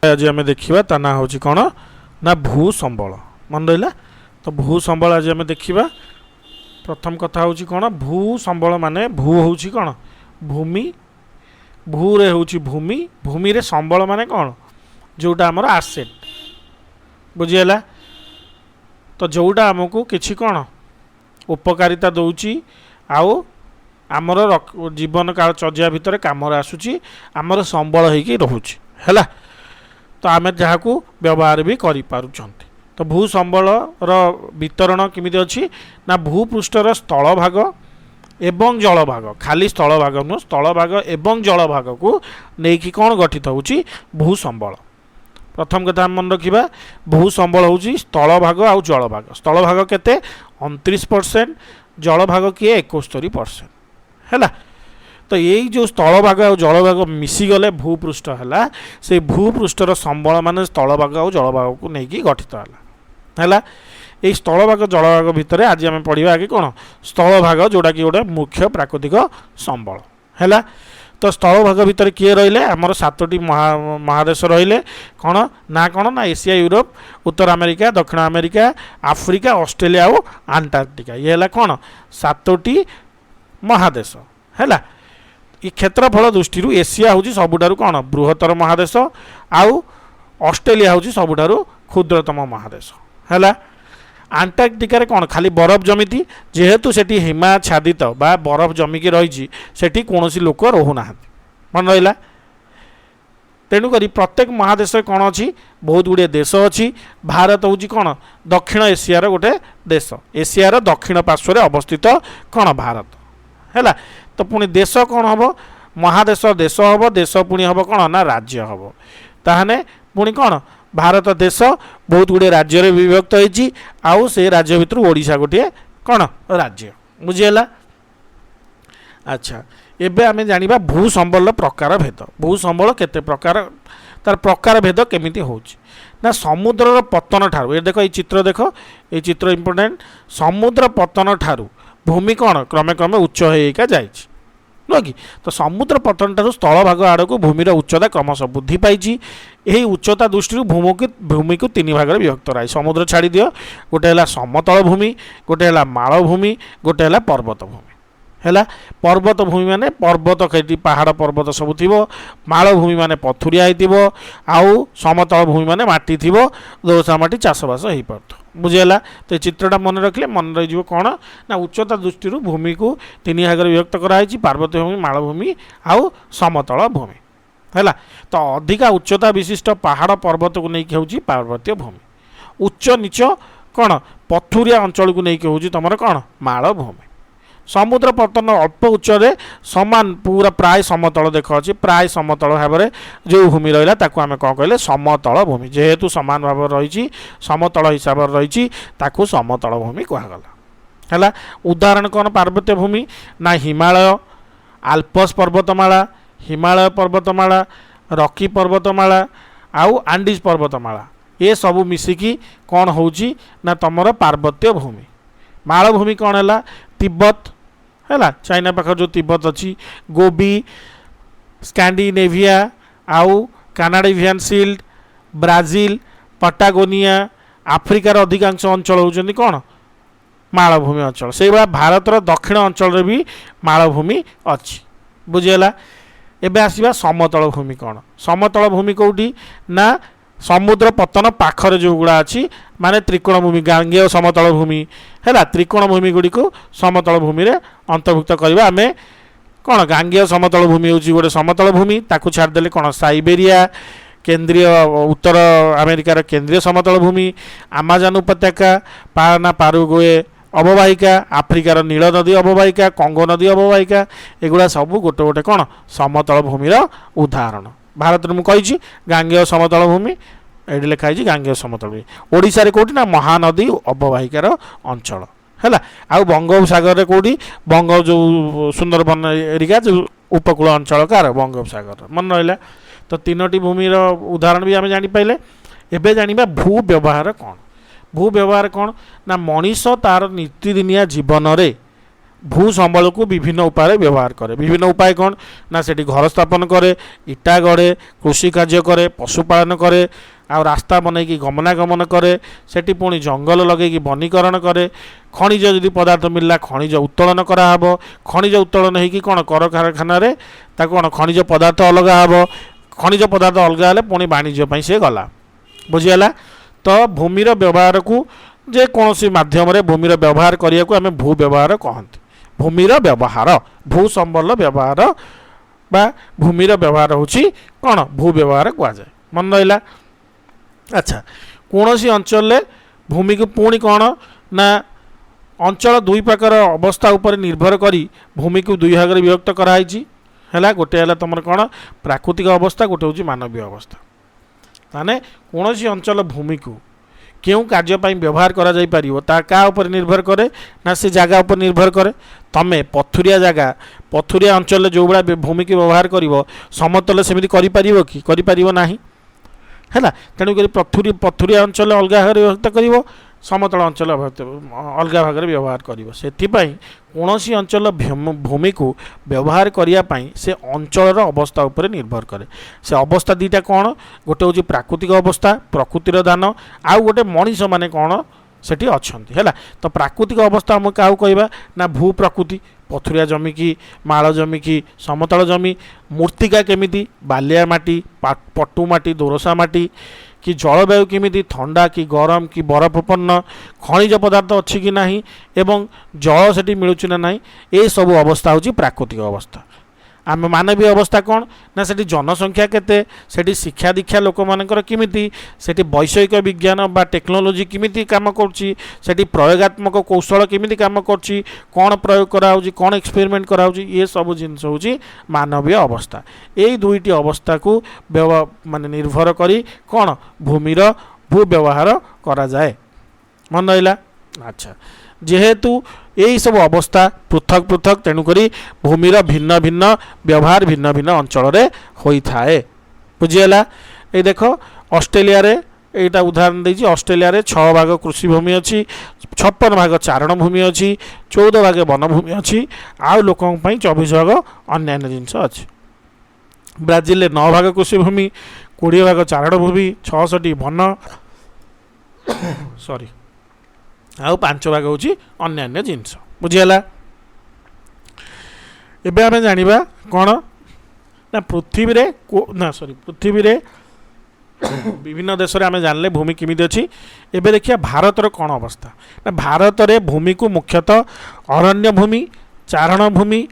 आज आम देखा ता ना हूँ कौन ना भू संबल मन रहा। तो भू संबल आज आम देखा। प्रथम कथा हूँ कौन भू संबल माने भू हूँ कौन भूमि भू रे हूँ भूमि भूमि रे संबल माने कौन जोटा आमर आसेट बुझीगला। तो जोटा आमको किसी कौन उपकारिता दौची आउ आमर जीवन काल चर्या भितर कम आसूची आमर संबल होगी रोचे है। तो आम जहाँ को व्यवहार भी करें। तो भू संबल वितरण किमिति अच्छी ना भूपृष्ठर स्थल भाग एवं जल भाग खाली स्थल भाग नुह स्थल भाग एवं जल भाग को लेकिन कौन गठित होची भू संबल। प्रथम कथा मन रखा भू संबल हूँ स्थल भाग आउ जल भाग। स्थल भाग केते 29% जल भाग किए 71% है। तो यही जो स्थल भाग और जल भाग मिसीगले भूपृष्ठ है से भूपृष्ठर संबल मान स्थल भाग और जल भाग को लेकिन गठित है। यही स्थल भाग जल भाग भितर आज आम पढ़ा आगे कौन स्थल भाग जोटा कि गोटे मुख्य प्राकृतिक संबल है। तो स्थल भाग भितर किए रहिले आमर 7टी महादेश रहिले कौन ना एशिया यूरोप उत्तर अमेरिका दक्षिण अमेरिका आफ्रिका ऑस्ट्रेलिया और अंटार्कटिका ये है कौन 7टी महादेश है। ये क्षेत्रफल दृष्टि एशिया हूँ सबुठारु कौन बृहत्तर महादेश आउ ऑस्ट्रेलिया हूँ सबुठारु क्षुद्रतम महादेश है। अंटार्कटिका रे कौन खाली बरफ जमीती जेहेतु सेठी हिमाच्छादित बा बरफ जमिकी रही सेठी कौनसी लोक रोना मन रहा। तेणुक प्रत्येक महादेश कौन अच्छी बहुत गुड़े देश अच्छी। भारत हूँ कौन दक्षिण एशियार गोटे देश एशियार दक्षिण पार्श्वर अवस्थित कौन भारत है। तो पुणी देश कौन हम महादेश देश हम देश पुणी हम कौन ना राज्य हम ताहने पुणी कौन भारत देश बहुत गुड़े राज्य विभक्त होती आउ से राज्य भितर ओडिशा गोटे कौन राज्य बुझीगला। अच्छा एबे आमे जानिबा भू संबल प्रकार भेद। भू संबल केते प्रकार तार प्रकार भेद केमिति होची ना समुद्र पतन ठारू ये देखो ये चित्र देखो ये चित्र इम्पोर्टेंट। समुद्र पतन ठारू भूमि कौन क्रमे क्रमे उच्च होइका जाइछि नुह कि। तो समुद्र पतन ठारू स्थल भाग आड़ को भूमिर उच्चता क्रमश वृद्धि पाई। यही उच्चता दृष्टि भूमि को 3 भाग विभक्त रहा। समुद्र छाड़ी दियो गोटे है समतल भूमि गोटे है माल भूमि गोटे है पर्वत भूमि है। पर्वत भूमि माने पर्वत कहीं पहाड़ पर्वत सब थी माल भूमि माने पथुरिया हो आउ समतल भूमि माने माटी थी दोसा माटी चाषबास हो पार बुझीगला। तो चित्रटा मन रखिले मन रही कौन ना उच्चता दृष्टि भूमि को 3 भाग विभक्त कराई पार्वत्य भूमि मालभूमि आउ समतल भूमि है। तो अधिका उच्चता विशिष्ट पहाड़ पर्वत को लेकिन हूँ पार्वत्य भूमि। उच्च नीच कौन पथुरिया अंचल को लेकिन हूँ तुम कौन मालभूमि। समुद्र पतन अल्प उच्चरे समान पूरा प्राय समतल देख अच्छी प्राय समतल भाव में जो भूमि रहा ताकू आम कौन कहले समतल भूमि जेहेतु समान भाव रही समतल हिसाब से रही समतल भूमि कहगला है। उदाहरण कौन पार्वत्य भूमि ना हिमालय आल्पस पर्वतमाला हिमालय पर्वतमाला रॉकी पर्वतमाला आउ आंडीज पर्वतमाला ये सब मिसिकी कौन होची ना तुमर पार्वत्य भूमि। मालभूमि कौन है तिब्बत है चाइना पाखर जो तिब्बत अच्छी गोबी स्कैंडिनेविया आउ कानाडिवियन सील्ड ब्राजिल पटागोनिया आफ्रिकार अधिकांश अंचल होती कौन मालभूमि अंचल। से भाया भारतर दक्षिण अंचल भी मालभूमि अच्छी बुझीगला। एबे आसीबा समतल भूमि कौन समतल भूमि कौटी ना समुद्र पतन पाखरे जो गुड़ा अच्छी माने त्रिकोण भूमि गांगेय समतल भूमि है। त्रिकोण भूमि गुड़ी को समतल भूमि रे अंतर्भुक्त करवा आम कौन गांगेय समतल भूमि हूँ गोटे समतल भूमि ताकू छाड़देले कौन साइबेरिया केंद्रीय उत्तर अमेरिकार केंद्रीय समतल भूमि आमाजन उपत्यका पाना पारुगुए अववाहिका आफ्रिकार नील नदी अववाहिका कंगो नदी अववाहिका एगुड़ा सब गोटे गोटे कौन समतल भूमिर उदाहरण। भारत में मुझे गांगेय समतल भूमि ये लिखाई गांगेय समतल भूमि। ओडिशा रे कोठी ना महानदी अववाहिकार अंचल है। आउ बंगोपसागर कौटी बंग जो सुंदरबन एरिया जो उपकूल अंचल कार बंगोपसागर मन रहा। तो 3टी भूमिर उदाहरण भी आम जापारे। एबे जानिबा भू व्यवहार कौन। भू व्यवहार कौन ना मनीष तार नीतिदिनिया जीवन रे भू संबल को विभिन्न उपाय व्यवहार करे। विभिन्न उपाय कौन ना सेठी घर स्थापन करे, इटा गड़े, कृषि कार्य करे, पशुपालन करे, आ रास्ता बनई गमनागमन करे, सेठी पुणी जंगल लगे वनीकरण करे, खनिज यदि पदार्थ मिलला खनिज उत्तोलन कराहब, खनिज उत्तोलन होगी कौन कर कारखाना कौन खनिज पदार्थ अलग हम, खनिज पदार्थ अलग हेल्ले पुणी वाणिज्य से गला। बुझीगला। तो भूमिर व्यवहार को जेकोसी मध्यम भूमिर व्यवहार करने को आम भू व्यवहार कहते। भूमिर व्यवहार भू संबल व्यवहार बा भूमिर व्यवहार होची कौन भू व्यवहार कहुए। मन रहा। अच्छा, कौन सी अंचल भूमि को पुणी कौन ना अंचल दुई प्रकार अवस्था उपर निर्भर करी भूमि को दुई भाग विभक्त कराई है। गोटे है तुम कौन प्राकृतिक अवस्था, गोटे हूँ मानवीय अवस्था। ताने कौन सी अंचल भूमि को क्यों कार्यपाई व्यवहार करा जाई परिवो ता का ऊपर निर्भर करे ना से जगह ऊपर निर्भर करे। तमे पथुरिया जगह पथुरिया अंचल जो भाया भूमि की व्यवहार करिवो समतल सेमिति करि परिवो कि करि परिवो नाही है। तेणुक पथुरिया अंचल अलग भाग व्यवहार कर, समतल अंचल अलग भाग व्यवहार कर। से कौन सी अंचल भूमि को व्यवहार करने से अंचल अवस्था उपर निर्भर करे। से अवस्था दीटा कौन, गोटे हूँ प्राकृतिक अवस्था प्रकृतिर दान, आउ गोटे मनीष माने कौन सेठी अच्छंती है। तो प्राकृतिक अवस्था आम क्या कहवा ना भू प्रकृति, पथुरिया जमी की माल जमी की समतल जमी, मूर्तिका केमिति बालिया माटी पटु माटी दोरसा माटी कि जलवायु केमिति ठंडा कि गरम कि बरफपन्न, खनिज पदार्थ अच्छी कि नहीं एवं जल सेठी मिलुची ना नहीं, ये सब अवस्था होची प्राकृतिक अवस्था। आम मानवीय अवस्था कौन ना सेठी जनसंख्या केते, सेठी शिक्षा दीक्षा लोक मानकर किमिति, सेठी वैषयिक विज्ञान बा टेक्नोलोजी किमिति काम करछि, सेठी प्रयोगात्मक कौशल किमिति काम करछि, कौन प्रयोग करा होछि, कौन एक्सपेरिमेंट करा होछि, ये सब जिनस होछि मानवीय अवस्था। यही दुईटी अवस्था को माने निर्भर करी कौन भूमिर भू व्यवहार करा जाए। मन रहा। अच्छा, जेहेतु यही सब अवस्था पृथक पृथक तेणुक भूमिर भिन्न भिन्न व्यवहार भिन्न भिन्न अंचल होता है। बुझीगला। ये देख ऑस्ट्रेलिया रे एटा उदाहरण देछि। ऑस्ट्रेलिया रे 6 भाग कृषि भूमि अच्छी, 56 भाग चारण भूमि अच्छी, 14 भाग वन भूमि अच्छी, आउ लोकों पई 24 भाग अन्य जिनस अच्छी। ब्राजिल रे 9 भाग कृषि भूमि, 20 भाग चारण भूमि, 66 वन सॉरी आउ 5 भाग हूँ अन्य जिनस। बुझीगला। एबे आमे जानिबा कौन ना पृथ्वी रे ना सॉरी पृथ्वी रे विभिन्न देश में आम जानले भूमि किमिति अच्छी। एबे देखिए भारतर कौन अवस्था ना भारत रे भूमि को मुख्यतः अरण्य भूमि, चारण भूमि,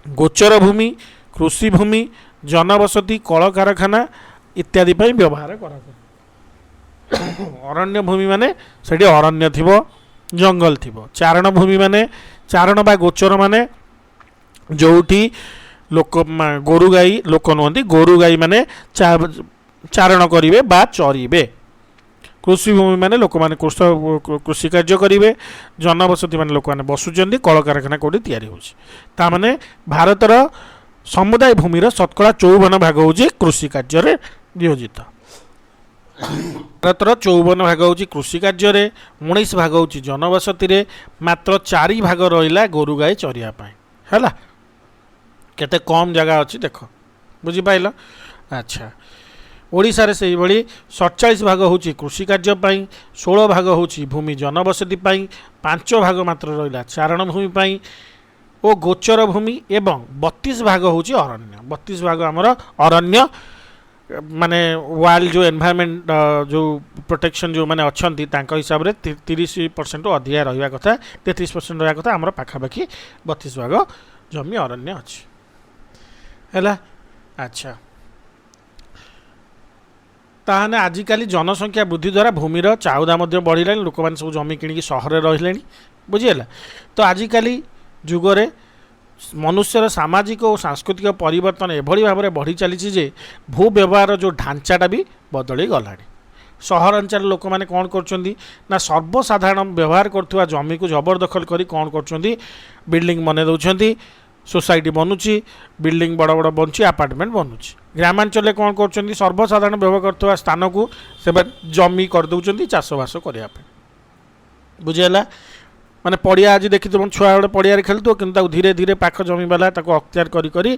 गोचर भूमि, कृषि भूमि, जनबसती कल कारखाना इत्यादि पर व्यवहार करा। अरण्य भूमि माने सेठी अरण्य थिबो, जंगल थिबो। चारण भूमि माने चारण बा गोचर माने जोठी लोक गोरु गाई लोक नुहति, गोरु गाई माने चारण करिवे बा चरिवे। कृषि भूमि माने लोक माने कृषि कार्य करिवे, जनबसती माने लोक माने बसुचंदी, कल कारखाना कोठी तयारी होछि। ता माने भारतर समुदाय भूमिर शतकड़ा 54 भाग होछि कृषि कार्य रे नियोजित। भारतर 54 भाग हूँ कृषि कार्य, 19 भाग हूँ जनबसती, मात्र 4 भाग रहा गोरु गाई चरियापाई है। केते कम जगह अच्छी देख बुझिपाइल। अच्छा, ओडिशा रे सेही भली 47 भाग हूँ कृषि कार्य, 16 भाग हूँ भूमि जनबसती, 5 भाग मात्र रहा चारण भूमि पाई ओ गोचर भूमि एवं 32 भाग हूँ अरण्य। 32 भाग आमर अरण्य माने वाइल्ड जो एनवायरनमेंट जो प्रोटेक्शन जो माने अच्छी हिसाब से 30% अधिका रहा कथा, 33% रहा कथा। आमर पाखापाखि 32 भाग जमी अरण्य अच्छी है। अच्छा, ताहने आजिकल जनसंख्या वृद्धि द्वारा भूमिर चाउदा बढ़ला, लोक मैंने सब जमी किणिकी सहर रही। बुझीगला। तो आजिकल जुगरे मनुष्यर सामाजिक और सांस्कृतिक परिवर्तन एभली भाव में बढ़ी चली जे भू व्यवहार जो ढांचाटा भी बदली गला। सहरांचल लोक मैंने कौन कर सर्वसाधारण व्यवहार करुवा जमी को जबरदखल करी कौन कर बिल्डिंग बने दौरान, सोसाइटी बनूची, बिल्डिंग बड़ बड़ बनूची, आपार्टमेंट बनूची। ग्रामांचल कौन कर सर्वसाधारण व्यवहार करुवा स्थान को से जमी करदे चाषबास करने। बुझीगला। ମାନେ ପଡ଼ିଆ ଆଜି ଦେଖିଥିବ ଛୁଆ ଗୋଟେ ପଡ଼ିଆରେ ଖେଳୁଥିବ କିନ୍ତୁ ତାକୁ ଧୀରେ ଧୀରେ ପାଖ ଜମିବାଲା ତାକୁ ଅକ୍ତିଆର କରି କରି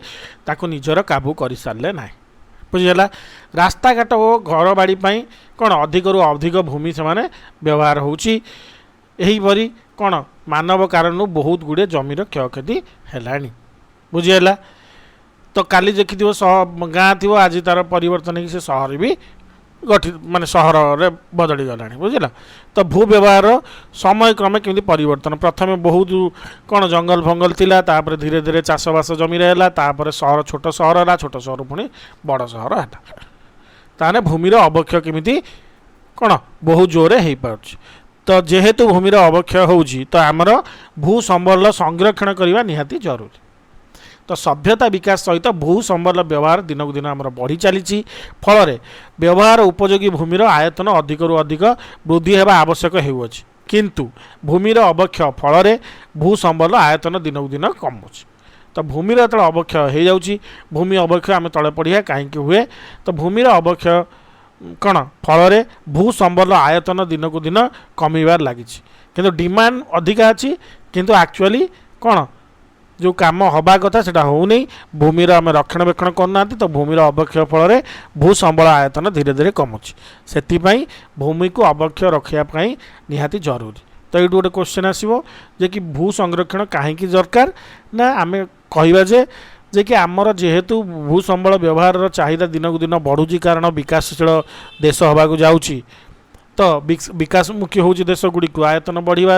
ତାକୁ ନିଜର କାବୁ କରିସାରିଲେ ନାହିଁ। ବୁଝିଗଲା। ରାସ୍ତାଘାଟ ଓ ଘର ବାଡ଼ି ପାଇଁ କ'ଣ ଅଧିକରୁ ଅଧିକ ଭୂମି ସେମାନେ ବ୍ୟବହାର ହେଉଛି। ଏହିପରି କ'ଣ ମାନବ କାରଣରୁ ବହୁତ ଗୁଡ଼ିଏ ଜମିର କ୍ଷୟକ୍ଷତି ହେଲାଣି। ବୁଝିହେଲା। ତ କାଲି ଦେଖିଥିବ ଗାଁ ଥିବ ଆଜି ତାର ପରିବର୍ତ୍ତନ ହେଇକି ସେ ସହର ବି ଗଠିତ ମାନେ ସହରରେ ବଦଳି ଗଲାଣି। ବୁଝିଲ। ତ ଭୂ ବ୍ୟବହାର ସମୟ କ୍ରମେ କେମିତି ପରିବର୍ତ୍ତନ, ପ୍ରଥମେ ବହୁତ କ'ଣ ଜଙ୍ଗଲ ଫଙ୍ଗଲ ଥିଲା, ତାପରେ ଧୀରେ ଧୀରେ ଚାଷବାସ ଜମିରେ ହେଲା, ତାପରେ ସହର ଛୋଟ ସହର ହେଲା, ଛୋଟ ସହର ପୁଣି ବଡ଼ ସହର ହେଲା। ତାହେଲେ ଭୂମିର ଅବକ୍ଷୟ କେମିତି କ'ଣ ବହୁତ ଜୋରରେ ହେଇପାରୁଛି। ତ ଯେହେତୁ ଭୂମିର ଅବକ୍ଷୟ ହେଉଛି ତ ଆମର ଭୂ ସମ୍ବଳ ସଂରକ୍ଷଣ କରିବା ନିହାତି ଜରୁରୀ। ତ ସଭ୍ୟତା ବିକାଶ ସହିତ ଭୂ ସମ୍ବଳ ବ୍ୟବହାର ଦିନକୁ ଦିନ ଆମର ବଢ଼ି ଚାଲିଛି। ଫଳରେ ବ୍ୟବହାର ଉପଯୋଗୀ ଭୂମିର ଆୟତନ ଅଧିକରୁ ଅଧିକ ବୃଦ୍ଧି ହେବା ଆବଶ୍ୟକ ହେଉଅଛି। କିନ୍ତୁ ଭୂମିର ଅବକ୍ଷୟ ଫଳରେ ଭୂ ସମ୍ବଳ ଆୟତନ ଦିନକୁ ଦିନ କମୁଛି। ତ ଭୂମିର ଯେତେବେଳେ ଅବକ୍ଷୟ ହେଇଯାଉଛି, ଭୂମି ଅବକ୍ଷୟ ଆମେ ତଳେ ପଢ଼ିବା କାହିଁକି ହୁଏ। ତ ଭୂମିର ଅବକ୍ଷୟ କ'ଣ ଫଳରେ ଭୂ ସମ୍ବଳ ଆୟତନ ଦିନକୁ ଦିନ କମିବାରେ ଲାଗିଛି। କିନ୍ତୁ ଡିମାଣ୍ଡ ଅଧିକା ଅଛି, କିନ୍ତୁ ଆକ୍ଚୁଆଲି କ'ଣ ଯେଉଁ କାମ ହେବା କଥା ସେଇଟା ହେଉନି। ଭୂମିର ଆମେ ରକ୍ଷଣାବେକ୍ଷଣ କରୁନାହାନ୍ତି। ତ ଭୂମିର ଅବକ୍ଷୟ ଫଳରେ ଭୂ ସମ୍ବଳ ଆୟତନ ଧୀରେ ଧୀରେ କମୁଛି। ସେଥିପାଇଁ ଭୂମିକୁ ଅବକ୍ଷୟ ରଖିବା ପାଇଁ ନିହାତି ଜରୁରୀ। ତ ଏଇଠୁ ଗୋଟେ କ୍ୱେଶ୍ଚନ୍ ଆସିବ ଯେ କି ଭୂ ସଂରକ୍ଷଣ କାହିଁକି ଦରକାର। ନା ଆମେ କହିବା ଯେ କି ଆମର ଯେହେତୁ ଭୂ ସମ୍ବଳ ବ୍ୟବହାରର ଚାହିଦା ଦିନକୁ ଦିନ ବଢ଼ୁଛି, କାରଣ ବିକାଶଶୀଳ ଦେଶ ହେବାକୁ ଯାଉଛି। ତ ବିକାଶମୁଖୀ ହେଉଛି ଦେଶଗୁଡ଼ିକୁ, ଆୟତନ ବଢ଼ିବା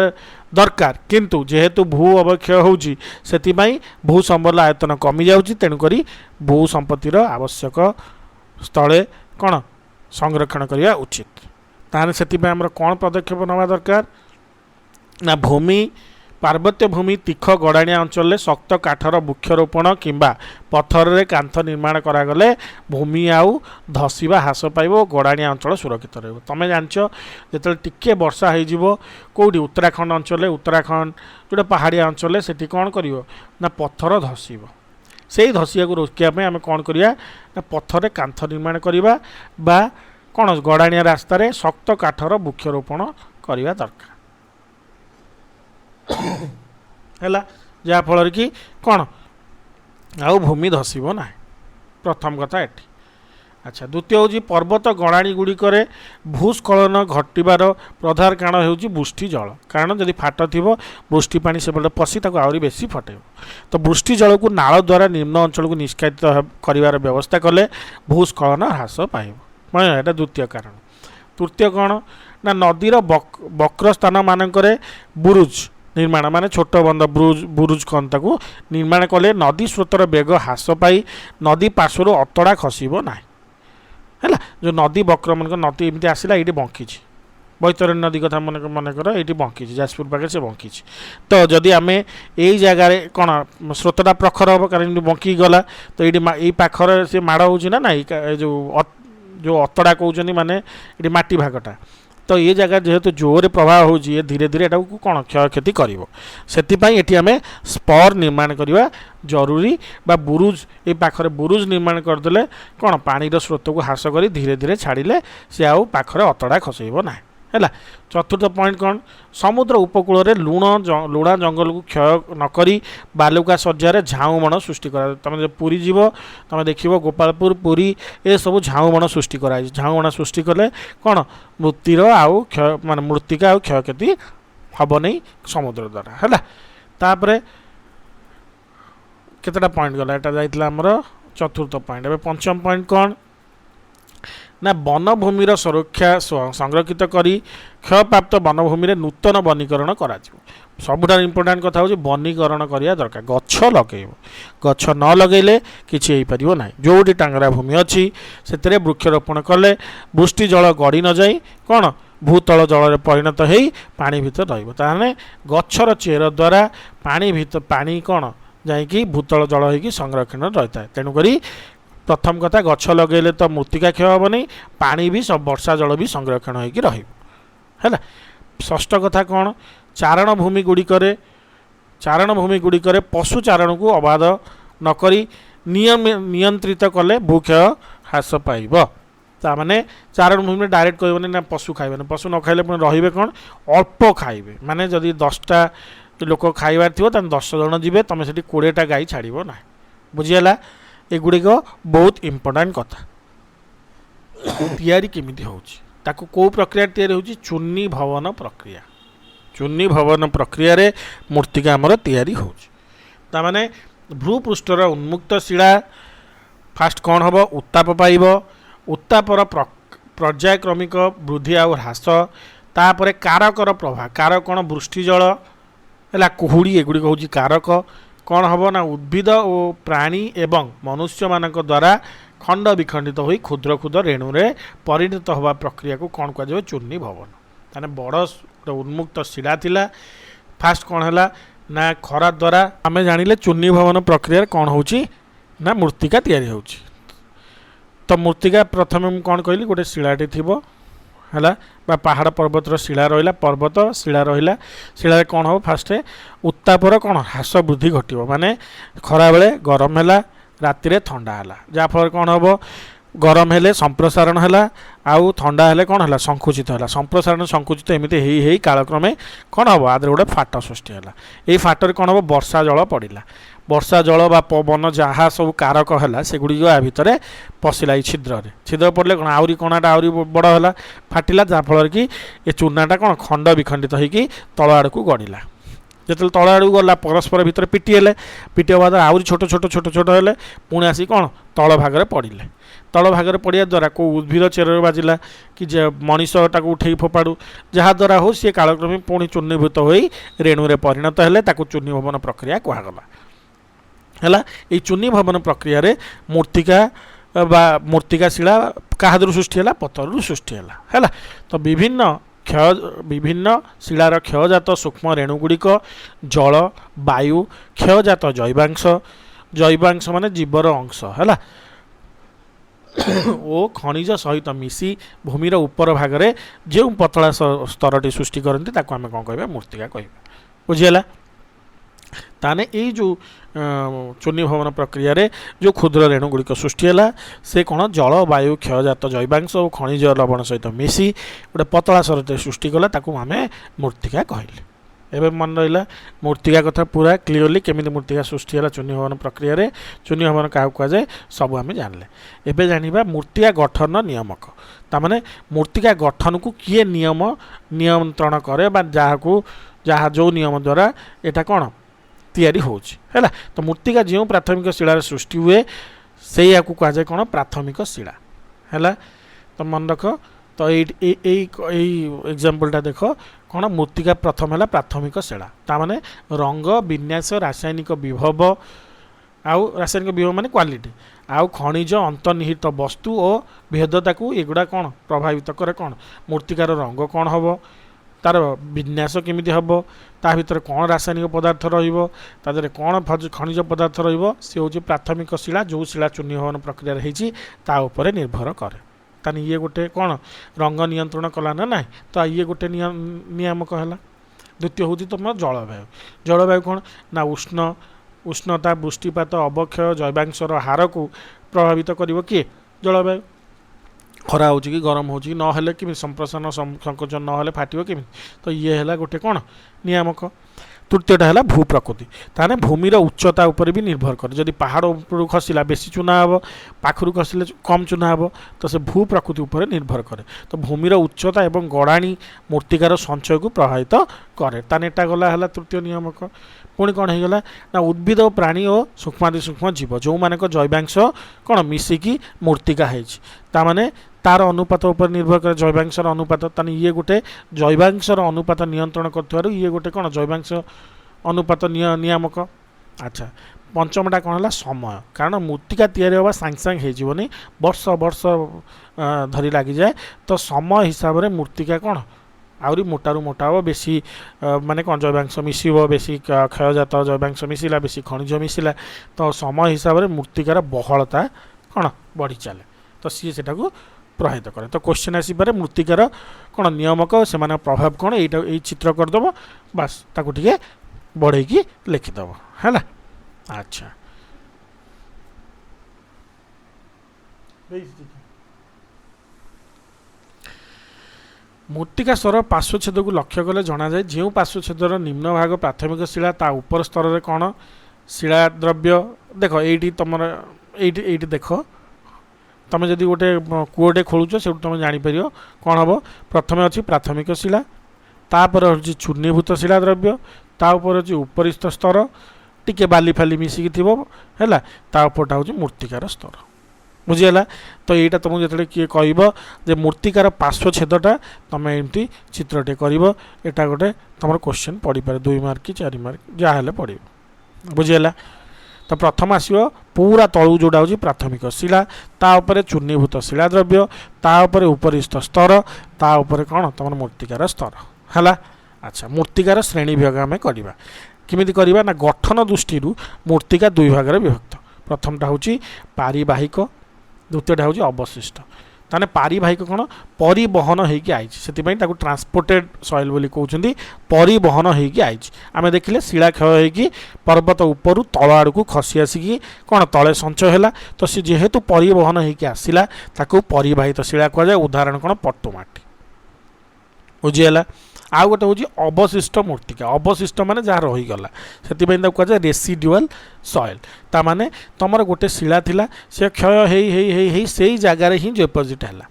ଦରକାର। କିନ୍ତୁ ଯେହେତୁ ଭୂ ଅବକ୍ଷୟ ହେଉଛି ସେଥିପାଇଁ ଭୂ ସମ୍ବଳ ଆୟତନ କମିଯାଉଛି। ତେଣୁକରି ଭୂ ସମ୍ପତ୍ତିର ଆବଶ୍ୟକ ସ୍ଥଳେ କ'ଣ ସଂରକ୍ଷଣ କରିବା ଉଚିତ। ତାହେଲେ ସେଥିପାଇଁ ଆମର କ'ଣ ପଦକ୍ଷେପ ନେବା ଦରକାର ନା ଭୂମି ପାର୍ବତ୍ୟ ଭୂମି ତୀଖ ଗଡ଼ାଣିଆ ଅଞ୍ଚଳରେ ଶକ୍ତ କାଠର ବୃକ୍ଷରୋପଣ କିମ୍ବା ପଥରରେ କାନ୍ଥ ନିର୍ମାଣ କରାଗଲେ ଭୂମି ଆଉ ଧସିବା ହ୍ରାସ ପାଇବ ଓ ଗଡ଼ାଣିଆ ଅଞ୍ଚଳ ସୁରକ୍ଷିତ ରହିବ। ତୁମେ ଜାଣିଛ ଯେତେବେଳେ ଟିକିଏ ବର୍ଷା ହେଇଯିବ କେଉଁଠି ଉତ୍ତରାଖଣ୍ଡ ଅଞ୍ଚଳରେ, ଉତ୍ତରାଖଣ୍ଡ ଯେଉଁଟା ପାହାଡ଼ିଆ ଅଞ୍ଚଳରେ, ସେଠି କ'ଣ କରିବ ନା ପଥର ଧସିବ। ସେଇ ଧସିବାକୁ ରୋକିବା ପାଇଁ ଆମେ କ'ଣ କରିବା ନା ପଥରରେ କାନ୍ଥ ନିର୍ମାଣ କରିବା ବା କ'ଣ ଗଡ଼ାଣିଆ ରାସ୍ତାରେ ଶକ୍ତ କାଠର ବୃକ୍ଷରୋପଣ କରିବା ଦରକାର ହେଲା। ଯାହାଫଳରେ କି କ'ଣ ଆଉ ଭୂମି ଧସିବ ନାହିଁ। ପ୍ରଥମ କଥା ଏଠି। ଆଚ୍ଛା, ଦ୍ୱିତୀୟ ହେଉଛି ପର୍ବତ ଗଣାଣି ଗୁଡ଼ିକରେ ଭୂସ୍ଖଳନ ଘଟିବାର ପ୍ରଧାନ କାରଣ ହେଉଛି ବୃଷ୍ଟି ଜଳ। କାରଣ ଯଦି ଫାଟ ଥିବ ବୃଷ୍ଟି ପାଣି ସେପଟେ ପଶି ତାକୁ ଆହୁରି ବେଶୀ ଫଟେଇବ। ତ ବୃଷ୍ଟି ଜଳକୁ ନାଳ ଦ୍ୱାରା ନିମ୍ନ ଅଞ୍ଚଳକୁ ନିଷ୍କାସିତ କରିବାର ବ୍ୟବସ୍ଥା କଲେ ଭୂସ୍ଖଳନ ହ୍ରାସ ପାଇବ। ଏଇଟା ଦ୍ୱିତୀୟ କାରଣ। ତୃତୀୟ କ'ଣ ନା ନଦୀର ବକ୍ର ସ୍ଥାନ ମାନଙ୍କରେ ବୁରୁଜ ନିର୍ମାଣ, ମାନେ ଛୋଟ ବନ୍ଧ ବୁରୁଜ କହନ୍ତି ତାକୁ, ନିର୍ମାଣ କଲେ ନଦୀ ସ୍ରୋତର ବେଗ ହ୍ରାସ ପାଇ ନଦୀ ପାର୍ଶ୍ୱରୁ ଅତଡ଼ା ଖସିବ ନାହିଁ। ହେଲା, ଯେଉଁ ନଦୀ ବକ୍ର ମାନଙ୍କ ନଦୀ ଏମିତି ଆସିଲା ଏଇଠି ବଙ୍କିଛି, ବୈତରଣୀ ନଦୀ କଥା ମନେକର ଏଇଠି ବଙ୍କିଛି, ଯାଜପୁର ପାଖରେ ସେ ବଙ୍କିଛି। ତ ଯଦି ଆମେ ଏଇ ଜାଗାରେ କ'ଣ ସ୍ରୋତଟା ପ୍ରଖର ହେବ, କାରଣ ଏମିତି ବଙ୍କିକି ଗଲା ତ ଏଇଠି ଏଇ ପାଖରେ ସେ ମାଡ଼ ହେଉଛି ନା ନାଇଁ, ଯେଉଁ ଅତଡ଼ା କହୁଛନ୍ତି ମାନେ ଏଠି ମାଟି ଭାଗଟା। ତ ଏ ଜାଗା ଯେହେତୁ ଜୋରରେ ପ୍ରବାହ ହେଉଛି, ଏ ଧୀରେ ଧୀରେ ଏଟାକୁ କ'ଣ କ୍ଷୟକ୍ଷତି କରିବ। ସେଥିପାଇଁ ଏଠି ଆମେ ସ୍ପର ନିର୍ମାଣ କରିବା ଜରୁରୀ ବା ବୁରୁଜ, ଏ ପାଖରେ ବୁରୁଜ ନିର୍ମାଣ କରିଦେଲେ କ'ଣ ପାଣିର ସ୍ରୋତକୁ ହ୍ରାସ କରି ଧୀରେ ଧୀରେ ଛାଡ଼ିଲେ ସେ ଆଉ ପାଖରେ ଅତଡ଼ା ଖସେଇବ ନାହିଁ। ହେଲା। ଚତୁର୍ଥ ପଏଣ୍ଟ କ'ଣ, ସମୁଦ୍ର ଉପକୂଳରେ ଲୁଣା ଜଙ୍ଗଲକୁ କ୍ଷୟ ନକରି ବାଲୁକା ଶଯ୍ୟାରେ ଝାଉଁବଣ ସୃଷ୍ଟି କରାଯାଏ। ତୁମେ ଯଦି ପୁରୀ ଯିବ ତୁମେ ଦେଖିବ ଗୋପାଳପୁର, ପୁରୀ ଏସବୁ ଝାଉଁବଣ ସୃଷ୍ଟି କରାଯାଇଛି। ଝାଉଁବଣ ସୃଷ୍ଟି କଲେ କ'ଣ ମୃତ୍ତିର ଆଉ ମାନେ ମୃତ୍ତିକା ଆଉ କ୍ଷୟକ୍ଷତି ହେବନି ସମୁଦ୍ର ଦ୍ୱାରା। ହେଲା। ତାପରେ କେତେଟା ପଏଣ୍ଟ ଗଲା, ଏଇଟା ଯାଇଥିଲା ଆମର ଚତୁର୍ଥ ପଏଣ୍ଟ। ଏବେ ପଞ୍ଚମ ପଏଣ୍ଟ କ'ଣ ନା ବନଭୂମିର ସୁରକ୍ଷା ସଂରକ୍ଷିତ କରି କ୍ଷୟପ୍ରାପ୍ତ ବନଭୂମିରେ ନୂତନ ବନୀକରଣ କରାଯିବ। ସବୁଠାରୁ ଇମ୍ପୋର୍ଟାଣ୍ଟ କଥା ହେଉଛି ବନୀକରଣ କରିବା ଦରକାର। ଗଛ ଲଗାଇବ, ଗଛ ନ ଲଗାଇଲେ କିଛି ହେଇପାରିବ ନାହିଁ। ଯେଉଁଠି ଟାଙ୍ଗରା ଭୂମି ଅଛି ସେଥିରେ ବୃକ୍ଷରୋପଣ କଲେ ବୃଷ୍ଟି ଜଳ ଗଡ଼ି ନଯାଇ କ'ଣ ଭୂତଳ ଜଳରେ ପରିଣତ ହେଇ ପାଣି ଭିତରେ ରହିବ। ତାହେଲେ ଗଛର ଚେର ଦ୍ୱାରା ପାଣି କ'ଣ ଯାଇକି ଭୂତଳ ଜଳ ହେଇକି ସଂରକ୍ଷଣ ରହିଥାଏ। ତେଣୁକରି ପ୍ରଥମ କଥା ଗଛ ଲଗାଇଲେ ତ ମୃତ୍ତିକା କ୍ଷୟ ହେବନି, ପାଣି ବି ବର୍ଷା ଜଳ ବି ସଂରକ୍ଷଣ ହେଇକି ରହିବ। ହେଲା। ଷଷ୍ଠ କଥା କ'ଣ, ଚାରଣ ଭୂମି ଗୁଡ଼ିକରେ ପଶୁ ଚାରଣକୁ ଅବାଧ ନକରି ନିୟନ୍ତ୍ରିତ କଲେ ଭୂକ୍ଷୟ ହ୍ରାସ ପାଇବ। ताने चारण भूमि में डायरेक्ट कहबनी ना पशु खाइबे पशु न खाइले पुणी रहिबे कौन अल्प खाइबे माने जदि 10टा लोक खाइबार थी 10 जन जीवे तुम से 20टा गाई छाड़ ना बुझीगला एगुड़िक बहुत इंपोर्टाट कथा तैयारी केमिति होउची ताकू को प्रक्रिया तैयारी होउची चुन्नी भवन प्रक्रिया चुन्नी भवन प्रक्रिया रे मूर्तिका आमर तैयारी होउची तामाने भूपृष्ठर उन्मुक्त शिला फास्ट कौन हम उत्ताप पाइब उत्तापर पर्यायक्रमिक वृद्धि आउ ह्रास तापर कारकर प्रभाव कारक कौन वृष्टि जल है कुहुड़ी एगुड़ी हूँ कारक कौन हम ना उद्भिद और प्राणी एवं मनुष्य मान द्वारा खंड विखंडित हो क्षुद्र क्षुद्र रेणु रे परिणत हवा प्रक्रिया को कौन कह चुन्नी भवन ताने बड़ उन्मुक्त शिला थिला फास्ट कौन है ना खरा द्वारा आम जानिले चुन्नी भवन प्रक्रिया कौन होची ना मूर्तिका तैयारी होची तो मूर्तिका प्रथम मुझे कौन कहली गोटे शिलाटी थी है पहाड़ पर्वतर शिला रहा पर्वत शिला रहा शिला कौन हो फास्ट उत्तापर कौन ह्रास वृद्धि घटो माने खरा बेले गरम है राति ठंडा है जहाँफल कौन हम गरम हेले संप्रसारण है आउ ठंडा हेले कौन है संकुचित है संप्रसारण संकुचित एमती हो कालक्रमे कौन हम आदि गोटे फाट सृष्टि है यही फाटर कौन हम वर्षा जल पड़ा वर्षा जल बा पवन जहाँ सब कारक है सेगुड़ी आ भितर पशिला छिद्र छिद्र पड़े कौन आहरी कणाटा आहरी बड़ है फाटिला जहाँफल कि ये चूनाटा कौन खंड विखंडित होगी तल आड़ को गड़िला जो तल आड़ गला परस्पर भितर पिटिले पिटिवा द्वारा आहरी छोट छोट छोट छोट है पुणी आसी कौन तल भाग पड़े तल भाग पड़ा द्वारा को उद्भिद चेर बाजिला कि मनीषटा उठे फोपाड़ू जहाँद्वारा हो सी कालक्रमे पुणी चूर्णीभूत हो रेणु परिणत है चूर्णी भवन प्रक्रिया कहगला है ये चुन्नी भवन प्रक्रिया रे मूर्तिका बा मूर्तिका शिला क्या सृष्टि है पत्थर सृष्टि है तो विभिन्न शिलार क्षयजात सूक्ष्म रेणुगुड़िक जल वायु क्षयजात जैवांश माने जीवर अंश है ओ खनिज सहित मिसी भूमिर उपर भागरे जो पतला स्तरटी सृष्टि करती आम कौन कह मूर्तिका कह बुझीगला ताने ये जो चुन्नी भवन प्रक्रिया रे जो क्षुद्र रेणुगुड़िक सृष्टि है से कौन जल वायु क्षयजात जैवांश और खनिज लवण सहित मिसी गोटे पतला सरते सृष्टि कला आम मूर्तिका कहले एवं मन रहा मूर्तिका कथा पूरा क्लीयरली केमी मूर्तिका सृष्टि है चुन्नी भवन प्रक्रिया रे चुन्नी भवन क्या कहुए सब आम जानले एवं जाना मूर्तिका गठन नियमक तामाने मूर्तिका गठन को किए नियम नियंत्रण करे जहाँ जो नियम द्वारा यहाँ कौन तैयारी है तो मूर्तिका जो प्राथमिक शिलार सृष्टि हुए से या कहुए कौन प्राथमिक शिला है तो मन रख तो एग्जाम्पलटा देख कौन मूर्तिका प्रथम है प्राथमिक शिला तामाने रंग विन्यास रासायनिक विभव आउ रासायनिक विभव माने क्वालिटी आउ खनिज अंतर्निहित वस्तु और भेदता को एगुड़ा कौन प्रभावित करे कौन मूर्तिकार रंग कौन हम तार विन्यास केमिति हम ता भीतर कौन रासायनिक पदार्थ रही कौन खनिज पदार्थ सी हूँ प्राथमिक शिला जो शिला चुन्नी भवन प्रक्रिया होती निर्भर करे तानी ये गोटे कौन रंग नियंत्रण कला ना ना तो ये गोटे नियामक है द्वितीय हूँ तुम जलवायु कौन ना उष्णता वृष्टिपात अवक्षय जैवांशर हार को प्रभावित कर किए जलवायु खरा हो कि गरम हो ना कि संप्रसारण संकोचन ना फाटिव केमी तो ये है गोटे कौन नियामक तृतीयटा है भू प्रकृति ताने भूमिर उच्चता उपर भी निर्भर करे जदि पहाड़ ऊपर खसला बेसी चुना हे पाखर खसले कम चुना हे तो से भू प्रकृति उपर निर्भर करे तो भूमिर उच्चता एवं गड़ाणी मूर्तिकार संचय को प्रभावित करे ताने एटा गला है तृतीय नियमक पुणी कौन हो गला ना उद्भिद और प्राणी और सूक्ष्माति सूक्ष्म जीव जो मानक जैवांश कौन मिसिकी मूर्तिका है तार अनुपात उपर निर्भर करे जैवांशर अनुपात ताने ये गोटे जैवांशर अनुपात नियंत्रण कर ये गोटे कौन जैवांश अनुपात नियामक अच्छा पंचमटा कौन है समय कारण मूर्तिका तैयारी हवा सांगे सांगे होनी वर्ष वर्ष धरी लगी जाए तो समय हिसाब से मूर्तिका कौन आहरी मोटारू मोटा हम बेसी माने कौन जैवांश मिसिब बेसी क्षयजात जैवांश मिसिला बेसी खनिज मिसिला तो समय हिसाब से मूर्तिकार बहलता कौन बढ़ी चले तो सी से प्रभावित करे तो क्वेश्चन आसपे मूर्तिकार कौन नियमक से प्रभाव कौन यही चित्र करदेव बास ताकू टे बढ़े लिखिदेव है अच्छा ମୂର୍ତ୍ତିକା ସ୍ତର ପାର୍ଶ୍ୱଚ୍ଛେଦକୁ ଲକ୍ଷ୍ୟ କଲେ ଜଣାଯାଏ ଯେଉଁ ପାର୍ଶ୍ୱଚ୍ଛେଦର ନିମ୍ନ ଭାଗ ପ୍ରାଥମିକ ଶିଳା ତା ଉପର ସ୍ତରରେ କ'ଣ ଶିଳା ଦ୍ରବ୍ୟ। ଦେଖ ଏଇଠି ତୁମର ଏଇଠି ଦେଖ, ତୁମେ ଯଦି ଗୋଟେ କୂଅଟେ ଖୋଳୁଛ ସେଇଠୁ ତୁମେ ଜାଣିପାରିବ କ'ଣ ହେବ। ପ୍ରଥମେ ଅଛି ପ୍ରାଥମିକ ଶିଳା, ତାପରେ ହେଉଛି ଚୂର୍ଣ୍ଣୀଭୂତ ଶିଳା ଦ୍ରବ୍ୟ, ତା ଉପରେ ଅଛି ଉପରିସ୍ଥ ସ୍ତର ଟିକେ ବାଲି ଫାଲି ମିଶିକି ଥିବ ହେଲା, ତା ଉପରଟା ହେଉଛି ମୂର୍ତ୍ତିକାର ସ୍ତର। ବୁଝିଗଲା? ତ ଏଇଟା ତୁମକୁ ଯେତେବେଳେ କିଏ କହିବ ଯେ ମୂର୍ତ୍ତିକାର ପାର୍ଶ୍ୱଚ୍ଛେଦଟା ତୁମେ ଏମିତି ଚିତ୍ରଟେ କରିବ, ଏଇଟା ଗୋଟେ ତୁମର କ୍ୱେଶ୍ଚନ୍ ପଡ଼ିପାରେ 2 ମାର୍କ କି 4 ମାର୍କ ଯାହା ହେଲେ ପଡ଼ିବ। ବୁଝିଗଲା? ତ ପ୍ରଥମ ଆସିବ ପୁରା ତଳୁ ଯେଉଁଟା ହେଉଛି ପ୍ରାଥମିକ ଶିଳା, ତା ଉପରେ ଚୂର୍ଣ୍ଣୀଭୂତ ଶିଳା ଦ୍ରବ୍ୟ, ତା ଉପରେ ଉପରିସ୍ଥ ସ୍ତର, ତା ଉପରେ କ'ଣ ତୁମର ମୂର୍ତ୍ତିକାର ସ୍ତର ହେଲା। ଆଚ୍ଛା, ମୂର୍ତ୍ତିକାର ଶ୍ରେଣୀ ବିଭାଗ ଆମେ କରିବା। କେମିତି କରିବା ନା ଗଠନ ଦୃଷ୍ଟିରୁ ମୂର୍ତ୍ତିକା 2 ଭାଗରେ ବିଭକ୍ତ। ପ୍ରଥମଟା ହେଉଛି ପାରିବାହିକ, ଦ୍ୱିତୀୟଟା ହେଉଛି ଅବଶିଷ୍ଟ। ତାହେଲେ ପାରିବାହିକ କ'ଣ ପରିବହନ ହେଇକି ଆଇଛି, ସେଥିପାଇଁ ତାକୁ ଟ୍ରାନ୍ସପୋର୍ଟେଡ଼ ସଏଲ୍ ବୋଲି କହୁଛନ୍ତି, ପରିବହନ ହେଇକି ଆଇଛି। ଆମେ ଦେଖିଲେ ଶିଳା କ୍ଷୟ ହେଇକି ପର୍ବତ ଉପରୁ ତଳ ଆଡ଼କୁ ଖସି ଆସିକି କ'ଣ ତଳେ ସଞ୍ଚୟ ହେଲା, ତ ସେ ଯେହେତୁ ପରିବହନ ହେଇକି ଆସିଲା ତାକୁ ପରିବାହିତ ଶିଳା କୁହାଯାଏ। ଉଦାହରଣ କ'ଣ ପଟୁମାଟି। ବୁଝିହେଲା? ଆଉ ଗୋଟେ ହେଉଛି ଅବଶିଷ୍ଟ ମୂର୍ତ୍ତିକା। ଅବଶିଷ୍ଟ ମାନେ ଯାହା ରହିଗଲା, ସେଥିପାଇଁ ତାକୁ କୁହାଯାଏ ରେସିଡୁଆଲ୍ ସଏଲ୍। ତାମାନେ ତୁମର ଗୋଟେ ଶିଳା ଥିଲା, ସେ କ୍ଷୟ ହେଇ ହେଇ ହେଇ ହେଇ ସେଇ ଜାଗାରେ ହିଁ ଡିପୋଜିଟ୍ ହେଲା,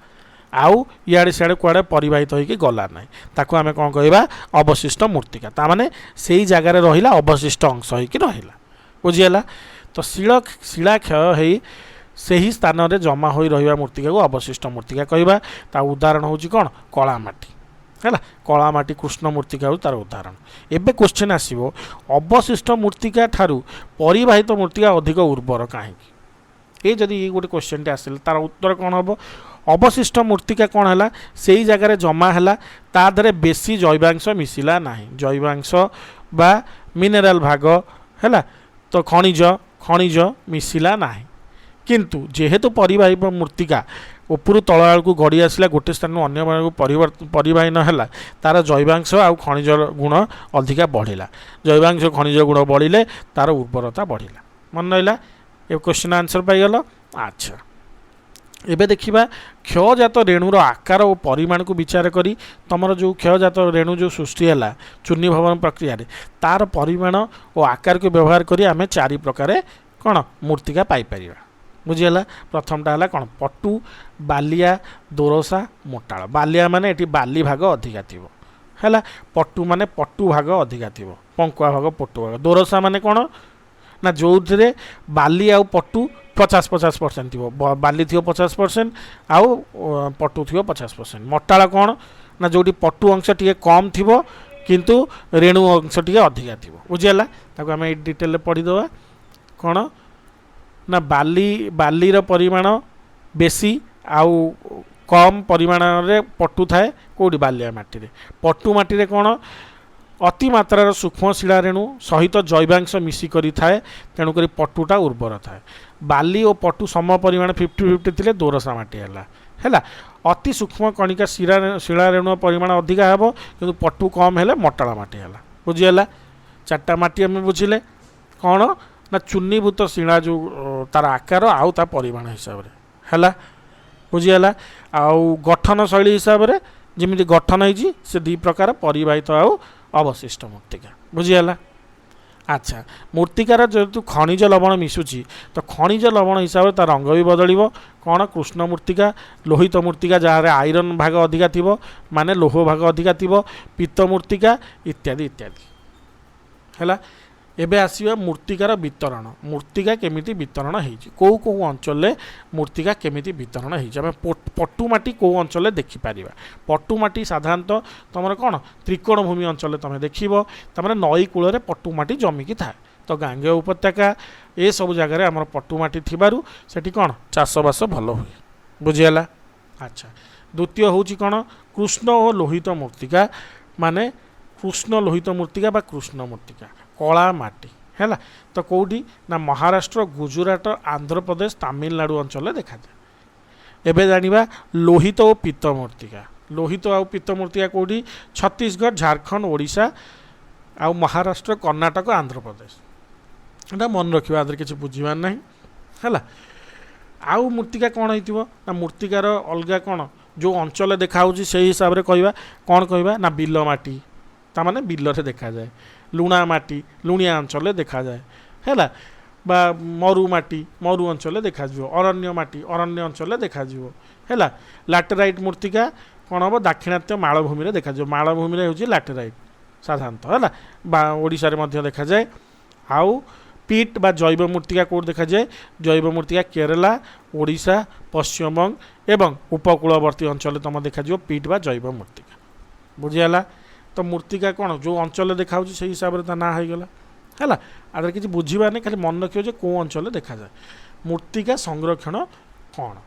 ଆଉ ଇଆଡ଼େ ସିଆଡ଼େ କୁଆଡ଼େ ପରିବାହିତ ହୋଇକି ଗଲା ନାହିଁ, ତାକୁ ଆମେ କ'ଣ କହିବା ଅବଶିଷ୍ଟ ମୂର୍ତ୍ତିକା। ତାମାନେ ସେଇ ଜାଗାରେ ରହିଲା, ଅବଶିଷ୍ଟ ଅଂଶ ହେଇକି ରହିଲା। ବୁଝିହେଲା? ତ ଶିଳା କ୍ଷୟ ହେଇ ସେହି ସ୍ଥାନରେ ଜମା ହୋଇ ରହିବା ମୂର୍ତ୍ତିକାକୁ ଅବଶିଷ୍ଟ ମୂର୍ତ୍ତିକା କହିବା। ତା ଉଦାହରଣ ହେଉଛି କ'ଣ କଳାମାଟି ହେଲା, କଳାମାଟି କୃଷ୍ଣ ମୂର୍ତ୍ତିକା ହେଉଛି ତା'ର ଉଦାହରଣ। ଏବେ କ୍ୱେଶ୍ଚନ୍ ଆସିବ ଅବଶିଷ୍ଟ ମୂର୍ତ୍ତିକା ଠାରୁ ପରିବାହିତ ମୂର୍ତ୍ତିକା ଅଧିକ ଉର୍ବର କାହିଁକି? ଏ ଯଦି ଗୋଟେ କ୍ୱେଶ୍ଚନ୍ଟେ ଆସିଲେ ତା'ର ଉତ୍ତର କ'ଣ ହେବ? ଅବଶିଷ୍ଟ ମୂର୍ତ୍ତିକା କ'ଣ ହେଲା, ସେଇ ଜାଗାରେ ଜମା ହେଲା, ତା ଦେହରେ ବେଶୀ ଜୈବାଂଶ ମିଶିଲା ନାହିଁ, ଜୈବାଂଶ ବା ମିନେରାଲ୍ ଭାଗ ହେଲା, ତ ଖଣିଜ ମିଶିଲା ନାହିଁ। କିନ୍ତୁ ଯେହେତୁ ପରିବାହିତ ମୂର୍ତ୍ତିକା ଉପରୁ ତଳ ଆଡ଼କୁ ଗଡ଼ି ଆସିଲା, ଗୋଟେ ସ୍ଥାନରୁ ଅନ୍ୟ ସ୍ଥାନକୁ ପରିବାହୀନ ହେଲା, ତା'ର ଜୈବାଂଶ ଆଉ ଖଣିଜ ଗୁଣ ଅଧିକା ବଢ଼ିଲା। ଜୈବାଂଶ ଖଣିଜ ଗୁଣ ବଢ଼ିଲେ ତା'ର ଉର୍ବରତା ବଢ଼ିଲା। ମନେ ରହିଲା? ଏ କ୍ୱେଶ୍ଚନ୍ ଆନ୍ସର୍ ପାଇଗଲ। ଆଚ୍ଛା, ଏବେ ଦେଖିବା କ୍ଷୟଜାତ ରେଣୁର ଆକାର ଓ ପରିମାଣକୁ ବିଚାର କରି ତୁମର ଯେଉଁ କ୍ଷୟଜାତ ରେଣୁ ଯେଉଁ ସୃଷ୍ଟି ହେଲା ଚୂର୍ଣ୍ଣୀଭବନ ପ୍ରକ୍ରିୟାରେ, ତା'ର ପରିମାଣ ଓ ଆକାରକୁ ବ୍ୟବହାର କରି ଆମେ 4 ପ୍ରକାର କ'ଣ ମୂର୍ତ୍ତିକା ପାଇପାରିବା। ବୁଝିହେଲା? ପ୍ରଥମଟା ହେଲା କ'ଣ ପଟୁ, ବାଲିଆ, ଦୋରସା, ମୋଟାଳ। ବାଲିଆ ମାନେ ଏଠି ବାଲି ଭାଗ ଅଧିକା ଥିବ ହେଲା, ପଟୁ ମାନେ ପଟୁ ଭାଗ ଅଧିକା ଥିବ, ପଙ୍କୁଆ ଭାଗ ପଟୁ ଭାଗ। ଦୋରସା ମାନେ କ'ଣ ନା ଯେଉଁଥିରେ ବାଲି ଆଉ ପଟୁ 50% ଥିବ, ବାଲି ଥିବ 50% ଆଉ ପଟୁ ଥିବ 50%। ମୋଟାଳ କ'ଣ ନା ଯେଉଁଠି ପଟୁ ଅଂଶ ଟିକେ କମ୍ ଥିବ କିନ୍ତୁ ରେଣୁ ଅଂଶ ଟିକେ ଅଧିକା ଥିବ। ବୁଝିହେଲା? ତାକୁ ଆମେ ଏଇ ଡିଟେଲରେ ପଢ଼ିଦେବା। କ'ଣ ନା ବାଲିର ପରିମାଣ ବେଶୀ ଆଉ କମ୍ ପରିମାଣରେ ପଟୁ ଥାଏ କେଉଁଠି ବାଲିଆ ମାଟିରେ। ପଟୁ ମାଟିରେ କ'ଣ ଅତି ମାତ୍ରାର ସୂକ୍ଷ୍ମ ଶିଳା ରେଣୁ ସହିତ ଜୈବାଂଶ ମିଶି କରିଥାଏ, ତେଣୁକରି ପଟୁଟା ଉର୍ବର ଥାଏ। ବାଲି ଓ ପଟୁ ସମ ପରିମାଣ 50-50 ଥିଲେ ଦୋରସା ମାଟି ହେଲା। ଅତି ସୂକ୍ଷ୍ମ କଣିକା ଶିଳା ରେଣୁର ପରିମାଣ ଅଧିକା ହେବ, କିନ୍ତୁ ପଟୁ କମ୍ ହେଲେ ମୋଟାଳ ମାଟି ହେଲା। ବୁଝିହେଲା? 4ଟା ମାଟି ଆମେ ବୁଝିଲେ। କ'ଣ ନା ଚୂର୍ଣ୍ଣୀଭୂତ ଶିଳା ଯେଉଁ ତା'ର ଆକାର ଆଉ ତା ପରିମାଣ ହିସାବରେ ହେଲା। ବୁଝିହେଲା? ଆଉ ଗଠନ ଶୈଳୀ ହିସାବରେ ଯେମିତି ଗଠନ ହେଇଛି ସେ 2 ପ୍ରକାର, ପରିବାହିତ ଆଉ ଅବଶିଷ୍ଟ ମୂର୍ତ୍ତିକା। ବୁଝିହେଲା? ଆଚ୍ଛା, ମୂର୍ତ୍ତିକାର ଯେହେତୁ ଖଣିଜ ଲବଣ ମିଶୁଛି, ତ ଖଣିଜ ଲବଣ ହିସାବରେ ତା ରଙ୍ଗ ବି ବଦଳିବ। କ'ଣ କୃଷ୍ଣ ମୂର୍ତ୍ତିକା, ଲୋହିତ ମୂର୍ତ୍ତିକା ଯାହାର ଆଇରନ୍ ଭାଗ ଅଧିକା ଥିବ ମାନେ ଲୌହ ଭାଗ ଅଧିକା ଥିବ, ପିତ୍ତ ମୂର୍ତ୍ତିକା ଇତ୍ୟାଦି ଇତ୍ୟାଦି ହେଲା। ଏବେ ଆସିବା ମୂର୍ତ୍ତିକାର ବିତରଣ। ମୂର୍ତ୍ତିକା କେମିତି ବିତରଣ ହେଇଛି, କେଉଁ ଅଞ୍ଚଳରେ ମୂର୍ତ୍ତିକା କେମିତି ବିତରଣ ହେଇଛି, ଆମେ ପଟୁମାଟି କେଉଁ ଅଞ୍ଚଳରେ ଦେଖିପାରିବା। ପଟୁମାଟି ସାଧାରଣତଃ ତୁମର କ'ଣ ତ୍ରିକୋଣ ଭୂମି ଅଞ୍ଚଳରେ ତୁମେ ଦେଖିବ, ତା'ମାନେ ନଈ କୂଳରେ ପଟୁମାଟି ଜମିକି ଥାଏ। ତ ଗାଙ୍ଗେୟ ଉପତ୍ୟକା ଏସବୁ ଜାଗାରେ ଆମର ପଟୁମାଟି ଥିବାରୁ ସେଠି କ'ଣ ଚାଷବାସ ଭଲ ହୁଏ। ବୁଝିହେଲା? ଆଚ୍ଛା, ଦ୍ୱିତୀୟ ହେଉଛି କ'ଣ କୃଷ୍ଣ ଓ ଲୋହିତ ମୂର୍ତ୍ତିକା, ମାନେ କୃଷ୍ଣ ଲୋହିତ ମୂର୍ତ୍ତିକା ବା କୃଷ୍ଣ ମୂର୍ତ୍ତିକା କଳା ମାଟି ହେଲା। ତ କେଉଁଠି ନା ମହାରାଷ୍ଟ୍ର, ଗୁଜୁରାଟ, ଆନ୍ଧ୍ରପ୍ରଦେଶ, ତାମିଲନାଡ଼ୁ ଅଞ୍ଚଳରେ ଦେଖାଯାଏ। ଏବେ ଜାଣିବା ଲୋହିତ ଓ ପିତ୍ତ ମୂର୍ତ୍ତିକା। ଲୋହିତ ଆଉ ପିତ୍ତ ମୂର୍ତ୍ତିକା କେଉଁଠି? ଛତିଶଗଡ଼, ଝାଡ଼ଖଣ୍ଡ, ଓଡ଼ିଶା ଆଉ ମହାରାଷ୍ଟ୍ର, କର୍ଣ୍ଣାଟକ, ଆନ୍ଧ୍ରପ୍ରଦେଶ। ଏଇଟା ମନେ ରଖିବା, ଆଦେହରେ କିଛି ବୁଝିବାର ନାହିଁ ହେଲା। ଆଉ ମୂର୍ତ୍ତିକା କ'ଣ ହେଇଥିବ ନା ମୂର୍ତ୍ତିକାର ଅଲଗା କ'ଣ जो अंचल देखा से हिसाब से कहवा कौन कहवा ना बिल माटी ताने बिल देखा जाए लुणा माटी लुणिया अंचल देखा जाए है बा मरु माटी मरु अंचल देखा अरण्य माटी अरण्य अंचल देखा है लैटेराइट मूर्तिका कौन हम दाक्षिणात्य मालभूमि देखा मालभूमि हूँ लैटेराइट साधारणतः है ओडिशा रे देखा जाए आउ पीट बा जैव मूर्तिका कौट देखा जाए जैव मूर्तिका केरला ओडिशा पश्चिमबंग एवं उपकूलवर्ती अंचल तुम देखा पीट बा जैव मूर्तिका बुझीगला तो मूर्तिका कौन जो अंचल देखा से हिसाब से ना होगला है आदर किसी बुझा नहीं खाली मन रखिए कौ अंचल देखा जाए मूर्तिका संरक्षण कौन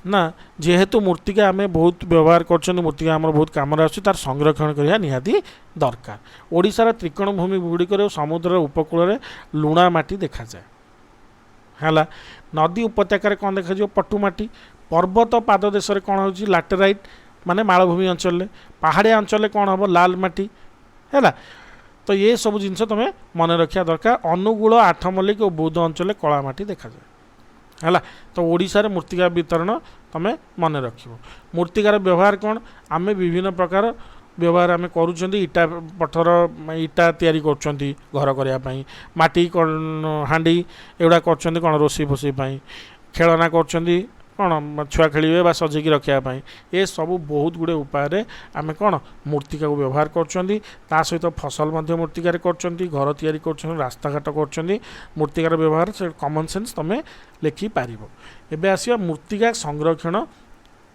ना जेहेतु मूर्तिका आम बहुत व्यवहार कर मूर्तिका आम बहुत कम तार संरक्षण करने निहाती दरकार ओडिशार त्रिकोण भूमि गुड़िक समुद्र उपकूल लुणा माटी देखा जाए है नदी उपत्यकार कौन देखा पटुमाटी पर्वत पाद देश कौन हो लैटेराइट माने मालभूमि अंचल पहाड़िया अंचल कौन हम लाल माटी है तो ये सब जिनस तुम मन रखा दरकार अनुगुल आठ मल्लिक और बौद्ध अंचल कला माटी देखा जाए है तो ओडिशा रे मूर्तिका वितरण तुम मन रख मूर्तिकार व्यवहार कौन आम विभिन्न प्रकार व्यवहार आम करुँच इटा पत्थर इटा तैयारी कर घर करने माटी हांडी एगुड़ा कर कौन रोषे फोषे खेलना कर कौन छुआ खेलिए बा सजेकी रखापी ये सब बहुत गुड़े उपाय आम कौन मूर्तिका को व्यवहार कर सहित फसल मूर्तिकार कर घर तैयारी कर रास्ताघाट कर मूर्तिकार व्यवहार से कॉमन सेंस तुम लिखिपार एवं आसिया मूर्तिका संरक्षण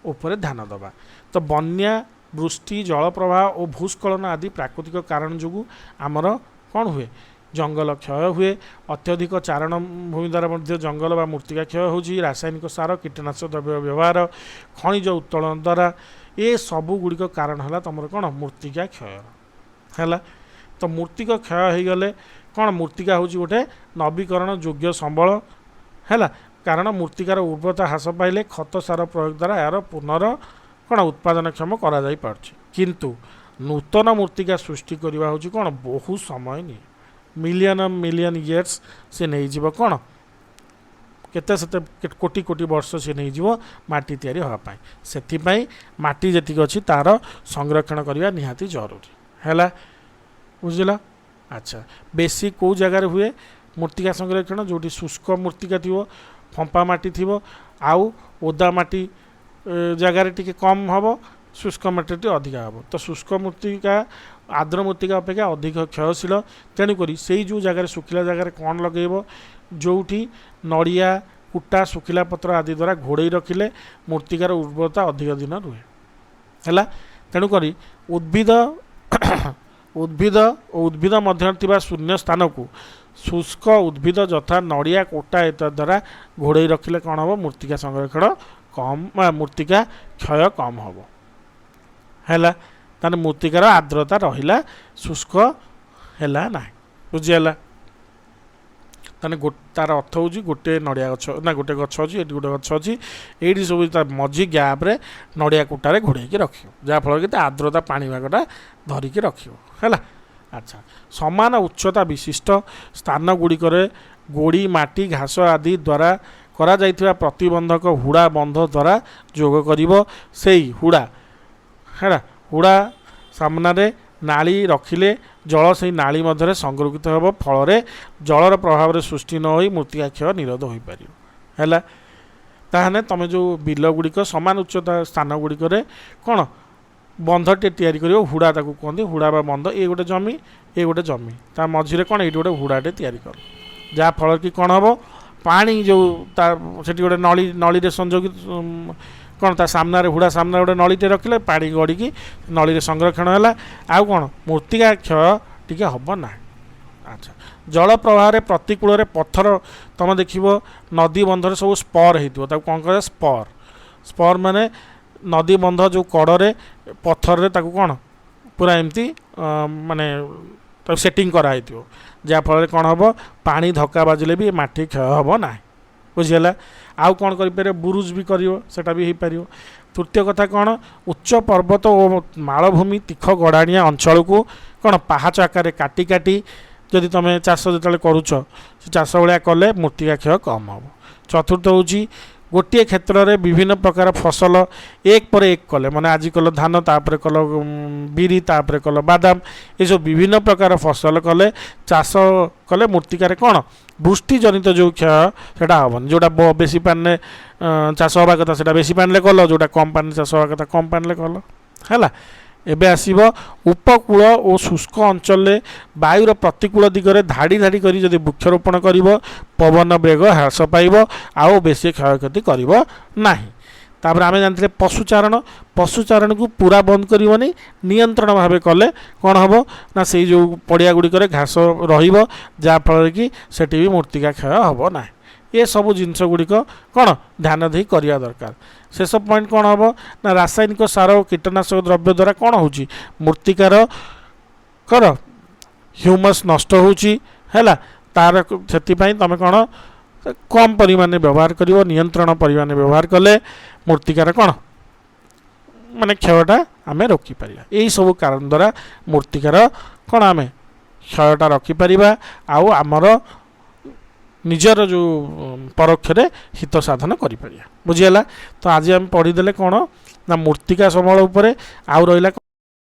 उपर ध्यान दबा तो बन्या वृष्टि जल प्रवाह और भूस्खलन आदि प्राकृतिक कारण जो आमर कौन हुए जंगल क्षय हुए अत्यधिक चारण भूमि द्वारा जंगल व मूर्तिका क्षय हो रासायनिक सार कीटनाशक द्रव्य व्यवहार खनिज उत्तोलन द्वारा ये सबू गुड़िक कारण है तुम कौन मूर्तिका क्षय है तो मूर्तिका क्षय हो गले कौन मूर्तिका हूँ गोटे नवीकरण योग्य संबल है कारण मूर्तिकार उर्वरता ह्रास पाइले खत सार प्रयोग द्वारा यार पुनर कौन उत्पादनक्षम किंतु नूतन मूर्तिका सृष्टि करवा हूँ कौन बहुत समय नहीं मिलियन इयर्स से नहीं जीव कौन केते कोटी कोटी वर्ष से नहीं जीव माटी तैयारी होगापाई से माटी जी अच्छी तार संरक्षण करवा निहाती जरूरी है बुझल अच्छा बेसी कौ जगार हुए मूर्तिका संरक्षण जोटी शुष्क मूर्तिका थी फंपा माटी थी आउ ओदा माटी जगार टी कम हम शुष्क माटी अधिका हम तो शुष्क मूर्तिका आर्द्र मूर्तिका अपेक्षा अधिक क्षयशील तेणुक से जो जगार सुखिला जगार कौन लगेब जोठी नड़िया कुटा सुखिला पत्र आदि द्वारा घोड़े रखिले मूर्तिकार उर्वरता अधिक दिन रुहे है तेणुक उद्भिद उद्भिद और उद्भिद मध्य शून्य स्थान को शुष्क उद्भिद यथा नड़िया कोटा द्वारा घोड़े रखिले कौन हम मूर्तिका संरक्षण कम मूर्तिका क्षय कम हम है ताने मूर्तिकार आर्द्रता रहिला शुष्क है ना बुझीगला ताने तार अर्थ हूँ गोटे नड़िया गछ ना गोटे गछ अच्छी ये गोटे गछ अच्छी ये सब मझी गैप्रे नड़िया कुटारे घोड़े रख जहाँफल कि आर्द्रता पाणीपागटा धरिकी रख है अच्छा समान उच्चता विशिष्ट स्थान गुड़िक गोड़ी माटी घास आदि द्वारा करा जाइथिबा प्रतिबंधक हुड़ा बंध द्वारा जोग करिवो सेई हुड़ा है हुड़ा सामने नाली रखिले जल से नाली मध्य संरक्षित हो फल जलर प्रभाव सृष्टि न हो मूर्तिका क्षय निरोध हो पार है ताहने तुम जो बिल गुड़िक सामान उच्चता स्थान गुड़िक कौन बंधटे तैयारी कर हुड़ा ताकू कहते हुड़ा बा बंध ये गोटे जमी ता मझे कौन ये गोटे हुड़ाटे तैयारी कर जहाँफल कि कौन हम पानी जो से गोटे नली संजोगित कौन ता सामने हुड़ा सामने गोटे नलीटे रखिले पानी गड़ी नली संरक्षण है आउ कौन मूर्तिका क्षय टी हम ना अच्छा जल प्रवाह प्रतिकूल पत्थर तुम देख नदी बंधर सब स्पर हो कौन कह स्पर माने नदी बंध जो कड़े पत्थर कौन पूरा एमती माने सेटिंग कराई जहाँफल कौन हम पानी धक्का बाजिले भी माटी क्षय हम ना बुझीगला आउ कौन कर बुरुज भी करा भी हो पार तृतीय कथा कौन उच्च पर्वत और मालभूमि तीख गड़ाणिया अंचल को कौन पाहाच आकार काटी काटी जदि तुम चाष जो करुच चाष भाया कले मूर्तिका क्षय कम हम चतुर्थ हूँ गोटे क्षेत्र में विभिन्न प्रकार फसल एक पर एक कले माने आज कल धान तापर कल बिरी तापर कल बादाम ये सब विभिन्न प्रकार फसल कले चाष कले मूर्तिकार कौन वृष्टि जनित जो क्षय से हेन जोटा बेसी पानी चाष हवा कथा से बेसी पानी कल जोटा कम पानी चाष हवा कथा कम पानी कल है एबे आसीब उपकूल और शुष्क अंचल वायुर प्रतिकूल दिगरे धाड़ी धाड़ी करी जदि वृक्षरोपण करिवो पवन वेग ह्रास पाइब आउ बेसी क्षयक्षति करिवो नाही। तापर आमे जानते पशुचारण को पूरा बंद करनी नियंत्रण भाव कले कौन हम ना से जो पड़िया गुड़िक घास रहिबो जाफल कि सेठी भी मूर्तिका क्षय हम ना ये सब जिनस गुड़िक कौन ध्यान दे करिया दरकार। शेष पॉइंट कौन हम ना रासायनिक सार और कीटनाशक द्रव्य द्वारा कौन होची मूर्तिकार कर ह्यूमस नष्ट होची हैला तार से तुम कौन कम परिमाण व्यवहार करिवो नियंत्रण परिमाण व्यवहार कले मूर्तिकार कौन माने क्षयटा आम रोकीपर यही सब कारण द्वारा मूर्तिकार कौन आम क्षयटा रखिपर आउ आमर निजर जो परोक्ष हित साधन करिपर बुझीगला। तो आज आम पढ़ीदे कौन ना मूर्तिका संबल उपरे आउ रहिला